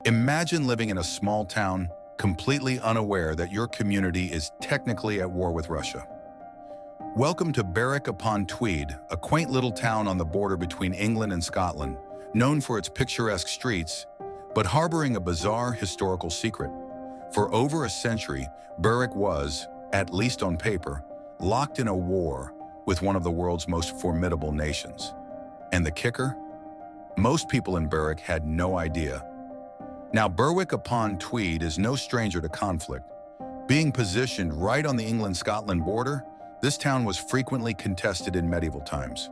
Imagine living in a small town, completely unaware that your community is technically at war with Russia. Welcome to Berwick-upon-Tweed, a quaint little town on the border between England and Scotland, known for its picturesque streets, but harboring a bizarre historical secret. For over a century, Berwick was, at least on paper, locked in a war with one of the world's most formidable nations. And the kicker? Most people in Berwick had no idea. Now, Berwick-upon-Tweed is no stranger to conflict. Being positioned right on the England-Scotland border, this town was frequently contested in medieval times.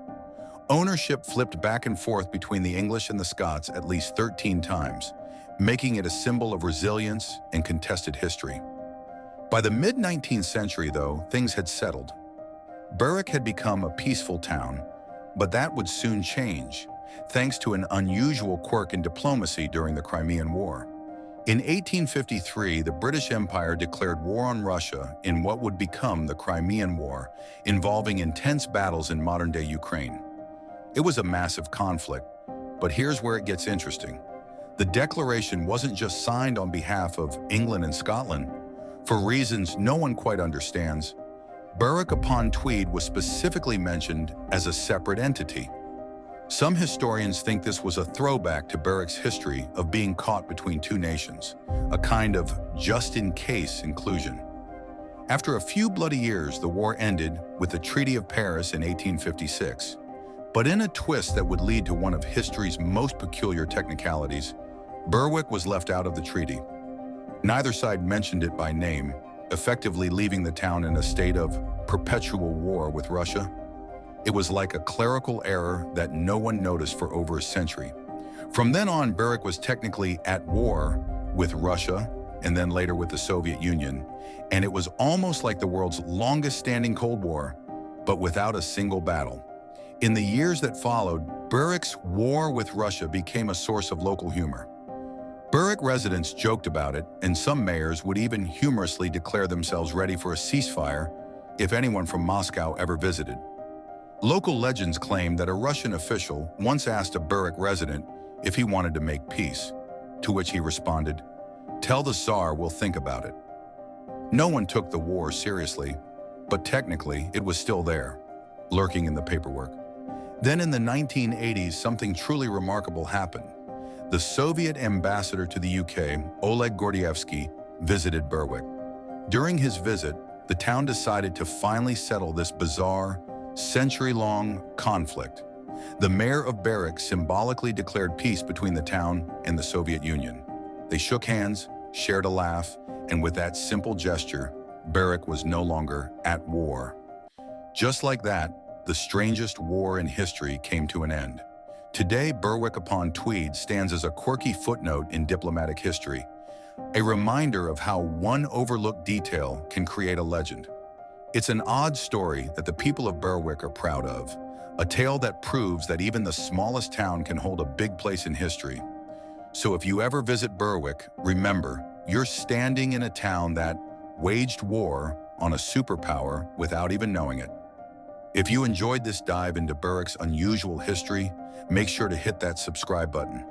Ownership flipped back and forth between the English and the Scots at least 13 times, making it a symbol of resilience and contested history. By the mid-19th century, though, things had settled. Berwick had become a peaceful town, but that would soon change, thanks to an unusual quirk in diplomacy during the Crimean War. In 1853, the British Empire declared war on Russia in what would become the Crimean War, involving intense battles in modern-day Ukraine. It was a massive conflict, but here's where it gets interesting. The declaration wasn't just signed on behalf of England and Scotland. For reasons no one quite understands, Berwick-upon-Tweed was specifically mentioned as a separate entity. Some historians think this was a throwback to Berwick's history of being caught between two nations, a kind of just-in-case inclusion. After a few bloody years, the war ended with the Treaty of Paris in 1856. But in a twist that would lead to one of history's most peculiar technicalities, Berwick was left out of the treaty. Neither side mentioned it by name, effectively leaving the town in a state of perpetual war with Russia. It was like a clerical error that no one noticed for over a century. From then on, Berwick was technically at war with Russia and then later with the Soviet Union, and it was almost like the world's longest-standing Cold War, but without a single battle. In the years that followed, Berwick's war with Russia became a source of local humor. Berwick residents joked about it, and some mayors would even humorously declare themselves ready for a ceasefire if anyone from Moscow ever visited. Local legends claim that a Russian official once asked a Berwick resident if he wanted to make peace, to which he responded, "Tell the Tsar we'll think about it." No one took the war seriously, but technically it was still there, lurking in the paperwork. Then in the 1980s, something truly remarkable happened. The Soviet ambassador to the UK, Oleg Gordievsky, visited Berwick. During his visit, the town decided to finally settle this bizarre, century-long conflict. The mayor of Berwick symbolically declared peace between the town and the Soviet Union. They shook hands, shared a laugh, and with that simple gesture, Berwick was no longer at war. Just like that, the strangest war in history came to an end. Today, Berwick-upon-Tweed stands as a quirky footnote in diplomatic history, a reminder of how one overlooked detail can create a legend. It's an odd story that the people of Berwick are proud of, a tale that proves that even the smallest town can hold a big place in history. So if you ever visit Berwick, remember, you're standing in a town that waged war on a superpower without even knowing it. If you enjoyed this dive into Berwick's unusual history, make sure to hit that subscribe button.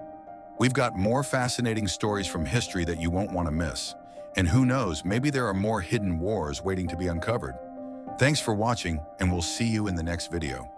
We've got more fascinating stories from history that you won't want to miss. And who knows, maybe there are more hidden wars waiting to be uncovered. Thanks for watching, and we'll see you in the next video.